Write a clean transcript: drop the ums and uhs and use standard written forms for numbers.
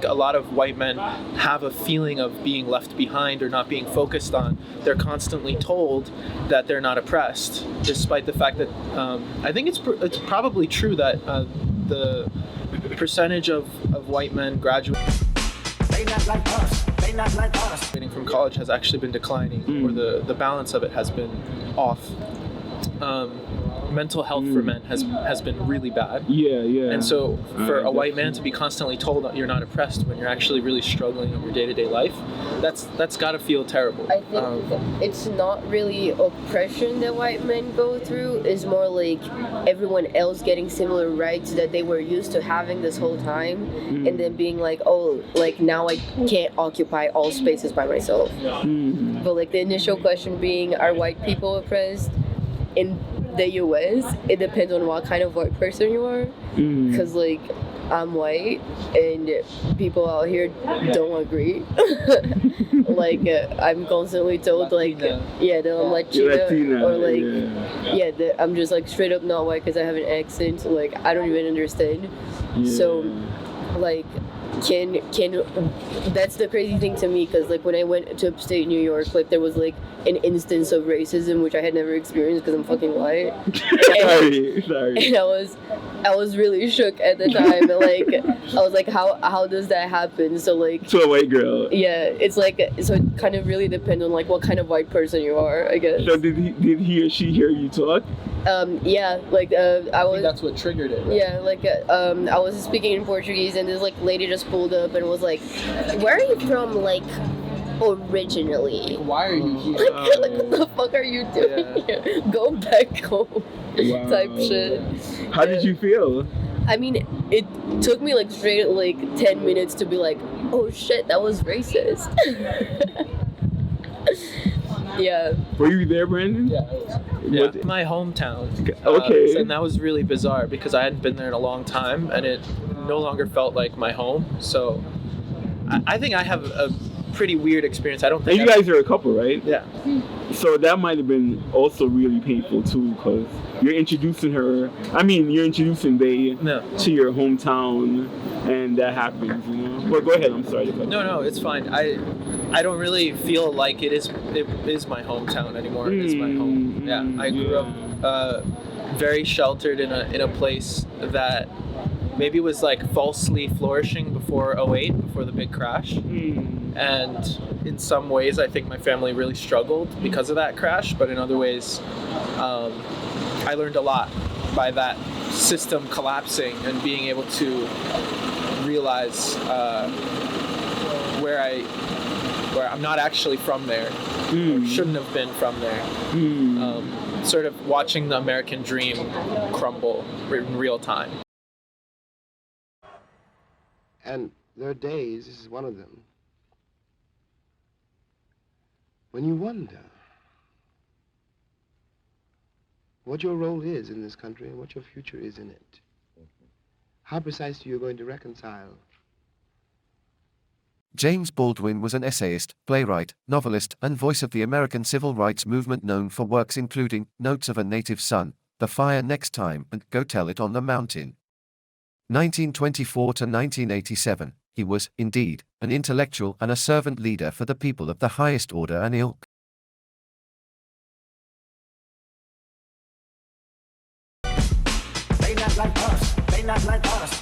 think a lot of white men have a feeling of being left behind or not being focused on. They're constantly told that they're not oppressed, despite the fact that I think it's probably true that the percentage of white men graduating from college has actually been declining, or the balance of it has been off. Mental health for men has been really bad. And so for a white man to be constantly told that you're not oppressed when you're actually really struggling in your day-to-day life, that's got to feel terrible. I think it's not really oppression that white men go through. It's more like everyone else getting similar rights that they were used to having this whole time, and then being like, oh, like now I can't occupy all spaces by myself. But like the initial question being, are white people oppressed? In the US, it depends on what kind of white person you are. Because like I'm white and people out here don't agree. Like I'm constantly told like that I'm Latina, or like that I'm just like straight up not white because I have an accent. Like I don't even understand. So like can that's the crazy thing to me, because like when I went to upstate New York, like there was like an instance of racism which I had never experienced because I'm fucking white. Sorry. And I was really shook at the time. Like I was like, how does that happen? So like to a white girl. Yeah, it's like, so it kind of really depends on like what kind of white person you are, I guess. So did he or she hear you talk? Yeah, like I was. That's what triggered it. Right? Yeah, like I was speaking in Portuguese, and this like lady just pulled up and was like, "Where are you from, like, originally? Why are you here? Like what the fuck are you doing here? Go back home." Type shit. How did you feel? I mean, it took me like straight like 10 minutes to be like, "Oh shit, that was racist." Yeah. Were you there, Brandon? Yeah, I was. Yeah. My hometown. Okay. And that was really bizarre because I hadn't been there in a long time, and it no longer felt like my home. So I think I have a pretty weird experience. I don't think. And you guys are a couple, right? Yeah. So that might have been also really painful too, because you're introducing they to your hometown, and that happens, you know. Well, go ahead. I'm sorry. No, it's fine. I don't really feel like it is my hometown anymore. It's my home. Yeah, I grew up very sheltered in a place that maybe was like falsely flourishing before '08, before the big crash. And in some ways, I think my family really struggled because of that crash. But in other ways, I learned a lot by that system collapsing and being able to realize where I'm not actually from there, or shouldn't have been from there. Sort of watching the American dream crumble in real time. And there are days, this is one of them, when you wonder what your role is in this country and what your future is in it. How precisely you're going to reconcile. James Baldwin was an essayist, playwright, novelist, and voice of the American civil rights movement, known for works including Notes of a Native Son, The Fire Next Time, and Go Tell It on the Mountain. 1924 to 1987, he was, indeed, an intellectual and a servant leader for the people of the highest order and ilk. They not like us. They not like us.